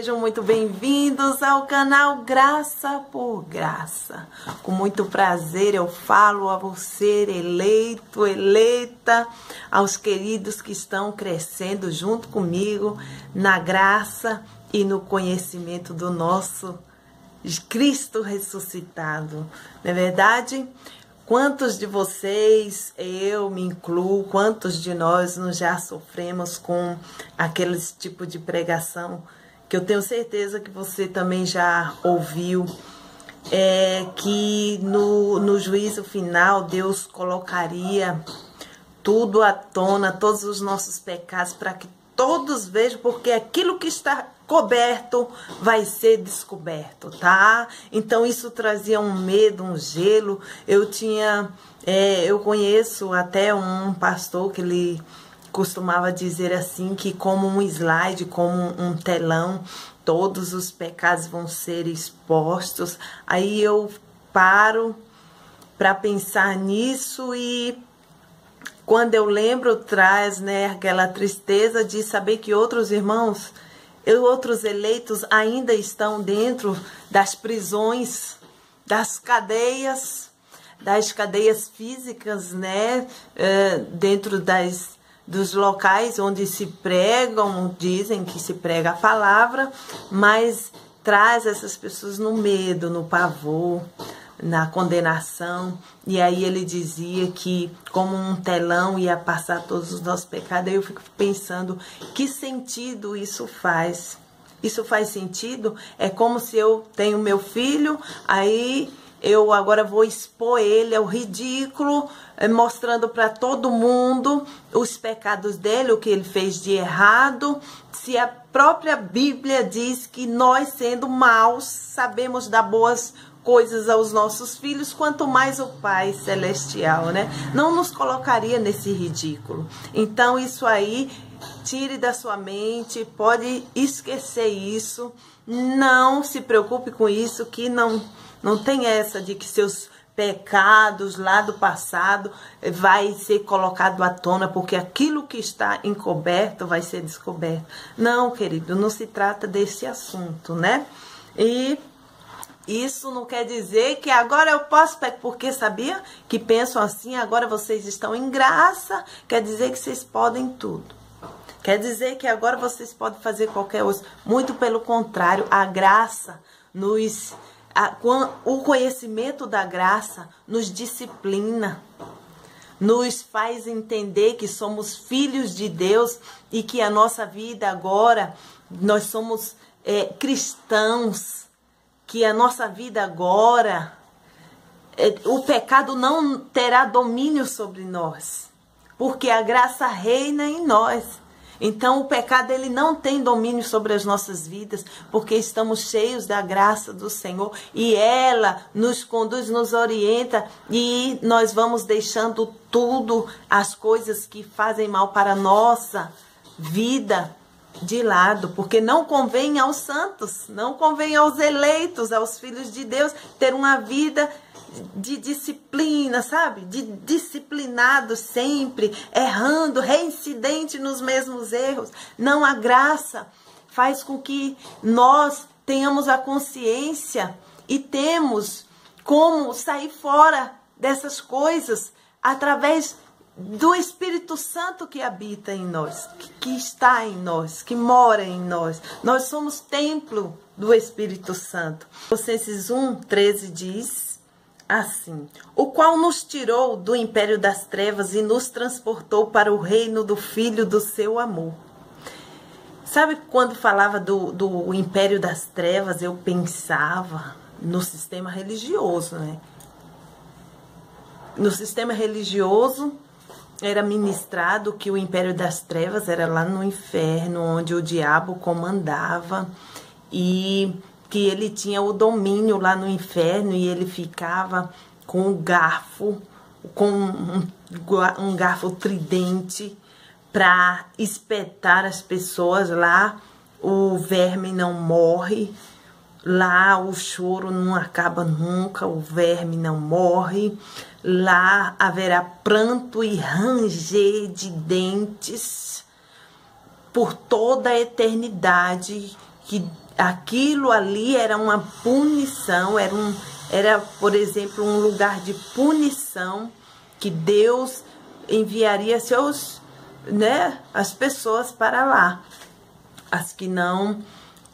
sejam muito bem-vindos ao canal Graça por Graça. Com muito prazer eu falo a você, eleito, eleita, aos queridos que estão crescendo junto comigo na graça e no conhecimento do nosso Cristo ressuscitado. Não é verdade? Quantos de vocês, eu me incluo, quantos de nós já sofremos com aquele tipo de pregação que eu tenho certeza que você também já ouviu, que no juízo final Deus colocaria tudo à tona, todos os nossos pecados, para que todos vejam, porque aquilo que está coberto vai ser descoberto, tá? Então isso trazia um medo, um gelo. Eu conheço até um pastor que ele costumava dizer assim, que como um slide, como um telão, todos os pecados vão ser expostos. Aí eu paro para pensar nisso e quando eu lembro, traz, né, aquela tristeza de saber que outros irmãos, outros eleitos ainda estão dentro das prisões, das cadeias físicas, né, dentro dos locais onde se pregam, dizem que se prega a palavra, mas traz essas pessoas no medo, no pavor, na condenação. E aí ele dizia que como um telão ia passar todos os nossos pecados. Aí eu fico pensando, que sentido isso faz? Isso faz sentido? É como se eu tenho meu filho, aí eu agora vou expor ele ao ridículo, mostrando para todo mundo os pecados dele, o que ele fez de errado, se a própria Bíblia diz que nós, sendo maus, sabemos dar boas coisas aos nossos filhos, quanto mais o Pai Celestial, né? Não nos colocaria nesse ridículo. Então isso aí, tire da sua mente, pode esquecer isso, não se preocupe com isso, que não tem essa de que seus pecados lá do passado vai ser colocado à tona, porque aquilo que está encoberto vai ser descoberto. Não, querido, não se trata desse assunto, né? E isso não quer dizer que agora eu posso, porque sabia que pensam assim, agora vocês estão em graça, quer dizer que vocês podem tudo. Quer dizer que agora vocês podem fazer qualquer coisa. Muito pelo contrário, a graça o conhecimento da graça nos disciplina, nos faz entender que somos filhos de Deus e que a nossa vida agora, nós somos cristãos, que a nossa vida agora, o pecado não terá domínio sobre nós, porque a graça reina em nós. Então o pecado ele não tem domínio sobre as nossas vidas, porque estamos cheios da graça do Senhor e ela nos conduz, nos orienta e nós vamos deixando tudo, as coisas que fazem mal para a nossa vida, de lado, porque não convém aos santos, não convém aos eleitos, aos filhos de Deus, ter uma vida de disciplina, sabe? De disciplinado sempre, errando, reincidente nos mesmos erros. Não, a graça faz com que nós tenhamos a consciência e temos como sair fora dessas coisas através do Espírito Santo que habita em nós, que está em nós, que mora em nós. Nós somos templo do Espírito Santo. Colossenses 1:13 diz assim: o qual nos tirou do império das trevas e nos transportou para o reino do Filho do seu amor. Sabe, quando falava do império das trevas, eu pensava no sistema religioso, né? No sistema religioso era ministrado que o império das trevas era lá no inferno, onde o diabo comandava e que ele tinha o domínio lá no inferno e ele ficava com um garfo, com um garfo tridente para espetar as pessoas lá. O verme não morre, lá o choro não acaba nunca, o verme não morre. Lá haverá pranto e ranger de dentes por toda a eternidade, que aquilo ali era uma punição, era, por exemplo, um lugar de punição que Deus enviaria as pessoas para lá, as que não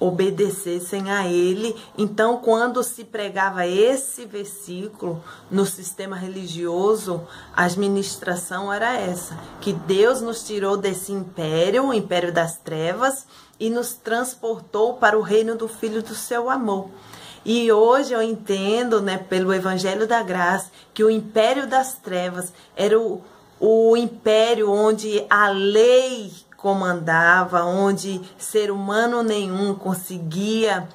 obedecessem a ele. Então, quando se pregava esse versículo no sistema religioso, a administração era essa, que Deus nos tirou desse império, o império das trevas, e nos transportou para o reino do Filho do seu amor. E hoje eu entendo, né, pelo Evangelho da Graça, que o império das trevas era o império onde a lei comandava, onde ser humano nenhum conseguia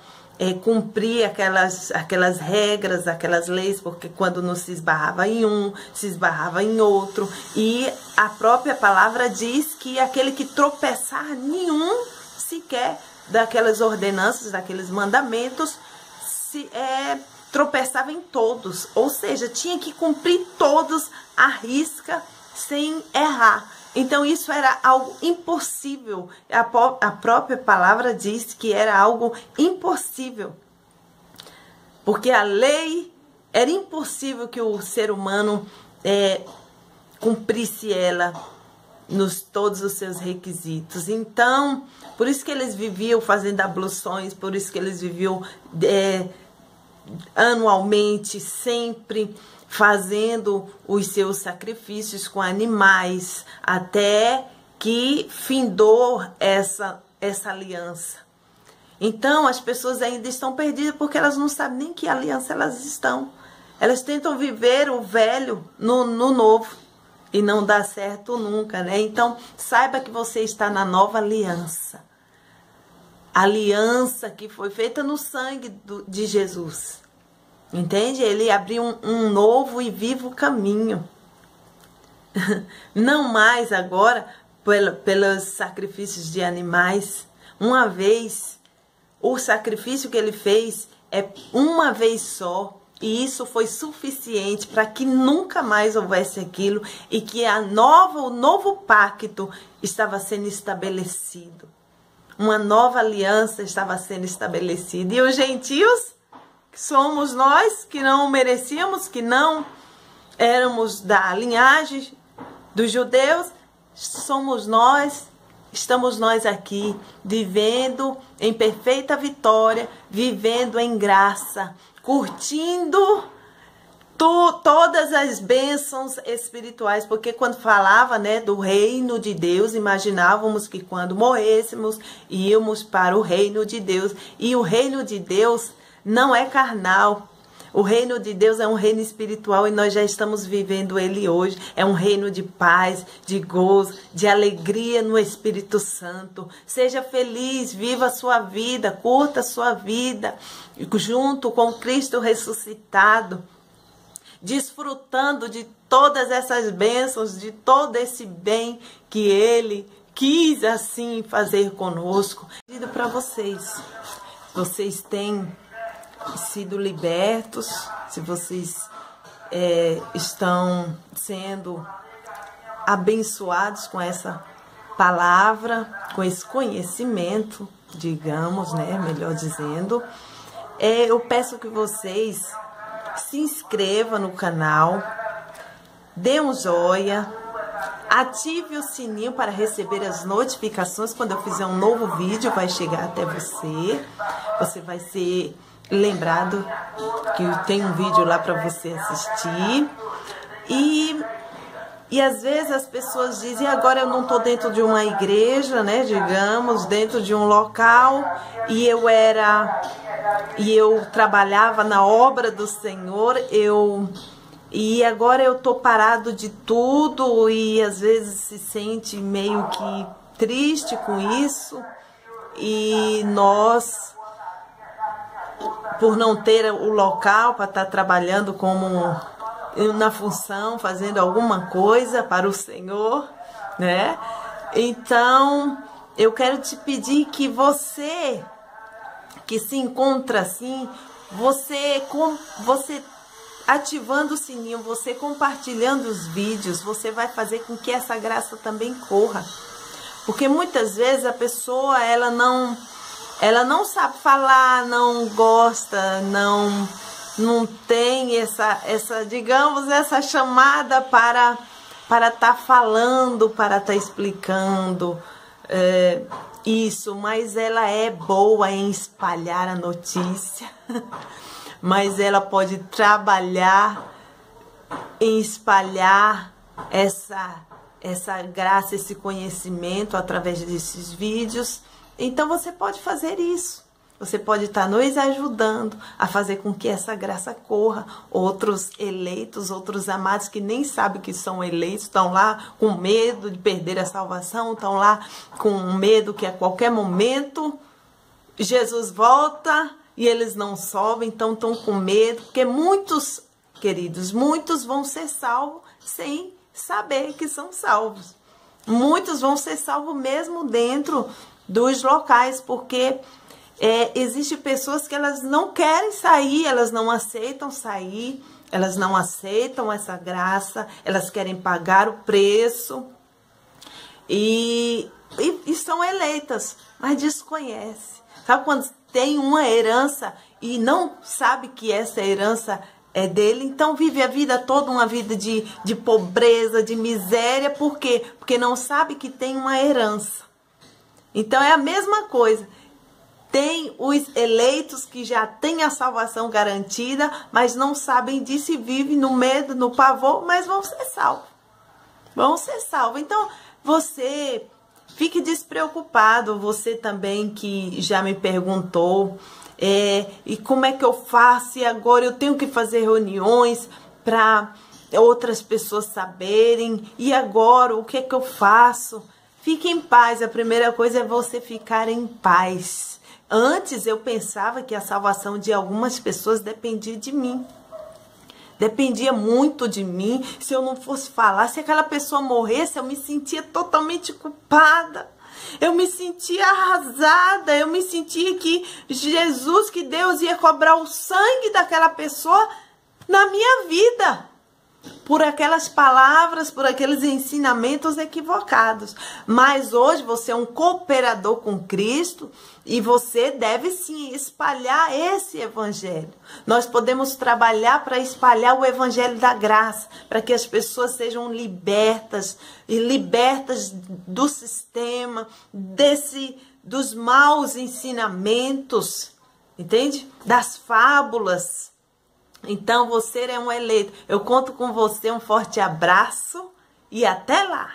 cumprir aquelas regras, aquelas leis, porque quando não se esbarrava em um, se esbarrava em outro. E a própria palavra diz que aquele que tropeçar nenhum sequer daquelas ordenanças, daqueles mandamentos, tropeçava em todos, ou seja, tinha que cumprir todos à risca sem errar. Então isso era algo impossível. A própria palavra diz que era algo impossível, porque a lei era impossível que o ser humano cumprisse ela todos os seus requisitos. Então, por isso que eles viviam fazendo abluções, por isso que eles viviam anualmente, sempre fazendo os seus sacrifícios com animais, até que findou essa aliança. Então, as pessoas ainda estão perdidas porque elas não sabem nem que aliança elas estão. Elas tentam viver o velho no novo e não dá certo nunca, né? Então, saiba que você está na nova aliança. Aliança que foi feita no sangue de Jesus. Entende? Ele abriu um novo e vivo caminho. Não mais agora pelos sacrifícios de animais. Uma vez, o sacrifício que ele fez é uma vez só. E isso foi suficiente para que nunca mais houvesse aquilo e que o novo pacto estava sendo estabelecido. Uma nova aliança estava sendo estabelecida. E os gentios, que somos nós, que não merecíamos, que não éramos da linhagem dos judeus, somos nós, estamos nós aqui, vivendo em perfeita vitória, vivendo em graça, curtindo todas as bênçãos espirituais, porque quando falava, né, do reino de Deus, imaginávamos que quando morrêssemos, íamos para o reino de Deus, e o reino de Deus não é carnal. O reino de Deus é um reino espiritual e nós já estamos vivendo ele hoje. É um reino de paz, de gozo, de alegria no Espírito Santo. Seja feliz, viva a sua vida, curta a sua vida, junto com Cristo ressuscitado, desfrutando de todas essas bênçãos, de todo esse bem que Ele quis assim fazer conosco. Para vocês têm sido libertos, se vocês estão sendo abençoados com essa palavra, com esse conhecimento, digamos, né, melhor dizendo, eu peço que vocês se inscrevam no canal, dê um joinha, ative o sininho para receber as notificações quando eu fizer um novo vídeo, vai chegar até você. Você vai ser lembrado que tem um vídeo lá para você assistir. E às vezes as pessoas dizem, agora eu não estou dentro de uma igreja, né, digamos, dentro de um local, e eu trabalhava na obra do Senhor, e agora eu estou parado de tudo, e às vezes se sente meio que triste com isso, e nós, por não ter o local para estar trabalhando na função, fazendo alguma coisa para o Senhor, né? Então, eu quero te pedir que você, que se encontra assim, você ativando o sininho, você compartilhando os vídeos, você vai fazer com que essa graça também corra. Porque muitas vezes a pessoa, ela ela não sabe falar, não gosta, não tem essa, digamos, essa chamada para estar falando, para estar explicando isso, mas ela é boa em espalhar a notícia, mas ela pode trabalhar em espalhar essa graça, esse conhecimento através desses vídeos. Então você pode fazer isso. Você pode estar nos ajudando a fazer com que essa graça corra. Outros eleitos, outros amados que nem sabem que são eleitos, estão lá com medo de perder a salvação, estão lá com medo que a qualquer momento Jesus volta e eles não sobem, então estão com medo, porque muitos, queridos, muitos vão ser salvos sem saber que são salvos. Muitos vão ser salvos mesmo dentro dos locais, porque existem pessoas que elas não querem sair, elas não aceitam sair, elas não aceitam essa graça, elas querem pagar o preço e são eleitas, mas desconhecem. Sabe quando tem uma herança e não sabe que essa herança é dele, então vive a vida toda uma vida de pobreza, de miséria. Por quê? Porque não sabe que tem uma herança. Então é a mesma coisa. Tem os eleitos que já têm a salvação garantida, mas não sabem disso e vivem no medo, no pavor, mas vão ser salvos. Vão ser salvos. Então você fique despreocupado, você também que já me perguntou, e como é que eu faço? E agora eu tenho que fazer reuniões para outras pessoas saberem. E agora o que é que eu faço? Fique em paz. A primeira coisa é você ficar em paz. Antes eu pensava que a salvação de algumas pessoas dependia de mim. Dependia muito de mim. Se eu não fosse falar, se aquela pessoa morresse, eu me sentia totalmente culpada. Eu me sentia arrasada, eu me sentia que Jesus, que Deus ia cobrar o sangue daquela pessoa na minha vida, por aquelas palavras, por aqueles ensinamentos equivocados. Mas hoje você é um cooperador com Cristo e você deve sim espalhar esse evangelho. Nós podemos trabalhar para espalhar o evangelho da graça, para que as pessoas sejam libertas e libertas do sistema, dos maus ensinamentos, entende? Das fábulas. Então você é um eleito. Eu conto com você, um forte abraço e até lá!